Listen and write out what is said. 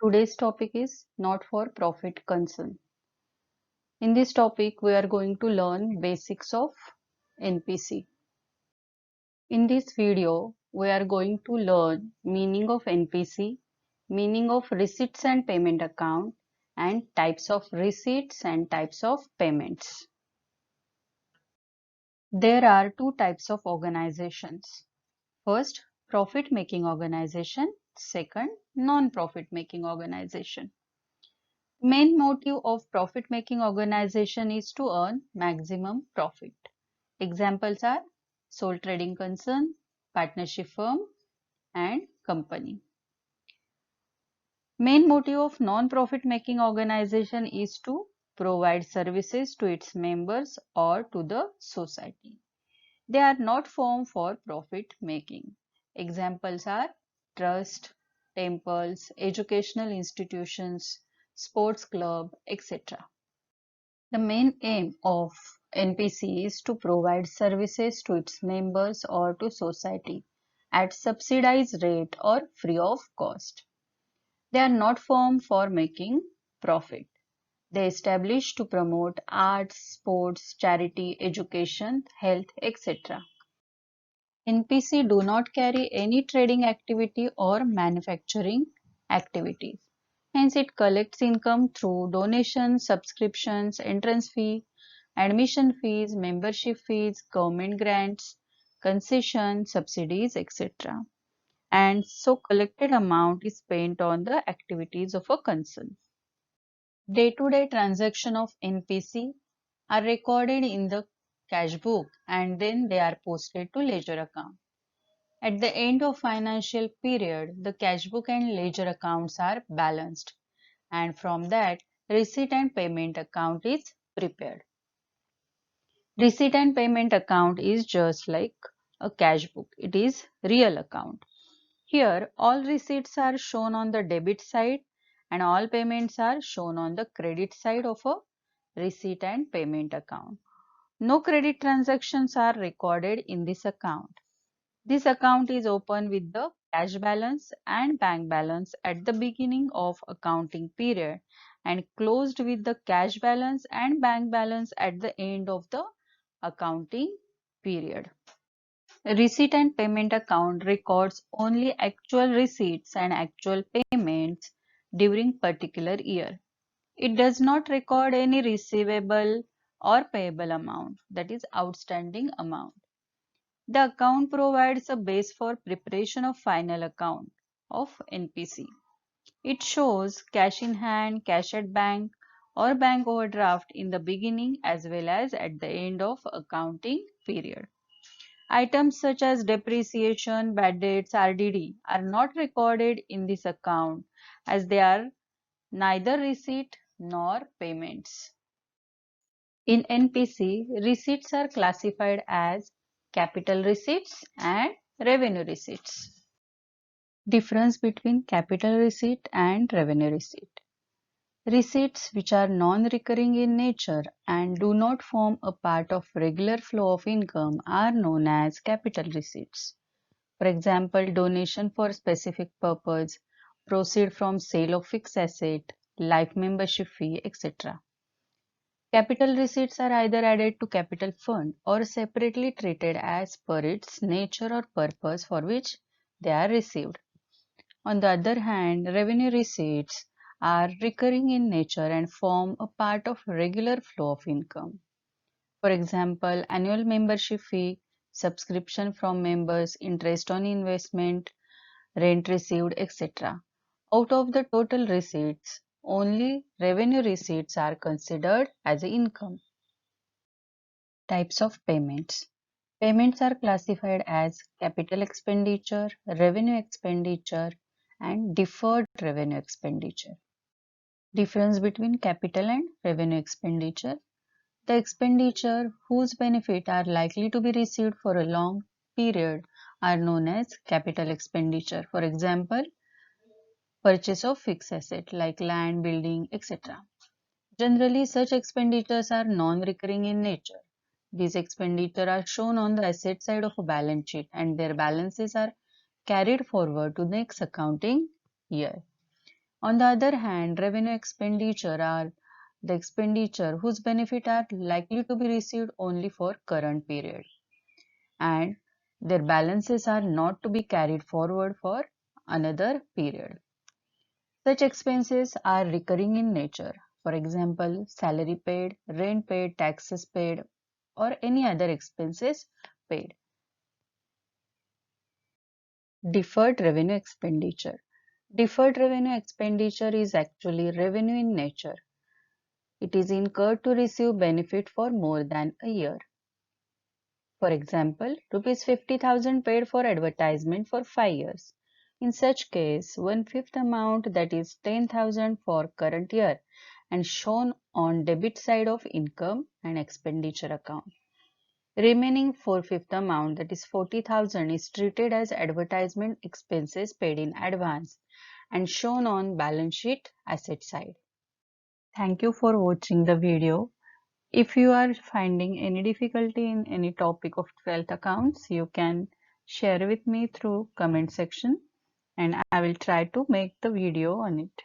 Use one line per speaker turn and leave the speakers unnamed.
Today's topic is not for profit concern. In this topic, we are going to learn basics of NPC. In this video, we are going to learn meaning of NPC, meaning of receipts and payment account, and types of receipts and types of payments. There are two types of organizations. First, profit-making organization. Second, non-profit making organization. Main motive of profit-making organization is to earn maximum profit. Examples are sole trading concern, partnership firm, and company. Main motive of non-profit making organization is to provide services to its members or to the society. They are not formed for profit making. Examples are trust, temples, educational institutions, sports club, etc. The main aim of NPC is to provide services to its members or to society at subsidized rate or free of cost. They are not formed for making profit. They establish to promote arts, sports, charity, education, health, etc. NPC do not carry any trading activity or manufacturing activities. Hence, it collects income through donations, subscriptions, entrance fee, admission fees, membership fees, government grants, concession, subsidies, etc. And so collected amount is spent on the activities of a concern. Day-to-day transaction of NPC are recorded in the cash book and then they are posted to ledger account. At the end of financial period, the cash book and ledger accounts are balanced, and from that, receipt and payment account is prepared. Receipt and payment account is just like a cash book. It is real account. Here, all receipts are shown on the debit side and all payments are shown on the credit side of a receipt and payment account. No credit transactions are recorded in this account. This account is open with the cash balance and bank balance at the beginning of accounting period and closed with the cash balance and bank balance at the end of the accounting period. Receipt and payment account records only actual receipts and actual payments during particular year. It does not record any receivable or payable amount, that is outstanding amount. The account provides a base for preparation of final account of NPC. It shows cash in hand, cash at bank or bank overdraft in the beginning as well as at the end of accounting period. Items such as depreciation, bad debts, RDD are not recorded in this account as they are neither receipt nor payments. In NPC, receipts are classified as capital receipts and revenue receipts. Difference between capital receipt and revenue receipt. Receipts which are non-recurring in nature and do not form a part of regular flow of income are known as capital receipts. For example, donation for specific purpose, proceed from sale of fixed asset, life membership fee, etc. Capital receipts are either added to capital fund or separately treated as per its nature or purpose for which they are received. On the other hand, revenue receipts are recurring in nature and form a part of regular flow of income. For example, annual membership fee, subscription from members, interest on investment, rent received, etc. Out of the total receipts, only revenue receipts are considered as income. Types of payments. Payments are classified as capital expenditure, revenue expenditure, and deferred revenue expenditure. Difference between capital and revenue expenditure. The expenditure whose benefit are likely to be received for a long period are known as capital expenditure. For example, purchase of fixed asset like land, building, etc. Generally, such expenditures are non-recurring in nature. These expenditures are shown on the asset side of a balance sheet and their balances are carried forward to the next accounting year. On the other hand, revenue expenditure are the expenditure whose benefit are likely to be received only for current period, and their balances are not to be carried forward for another period. Such expenses are recurring in nature. For example, salary paid, rent paid, taxes paid, or any other expenses paid. Deferred revenue expenditure. Deferred revenue expenditure is actually revenue in nature. It is incurred to receive benefit for more than a year. For example, rupees 50,000 paid for advertisement for 5 years. In such case, 1/5 amount, that is 10,000 for current year, and shown on debit side of income and expenditure account. Remaining 4/5 amount, that is 40,000, is treated as advertisement expenses paid in advance and shown on balance sheet asset side. Thank you for watching the video. If you are finding any difficulty in any topic of 12th accounts, you can share with me through comment section and I will try to make the video on it.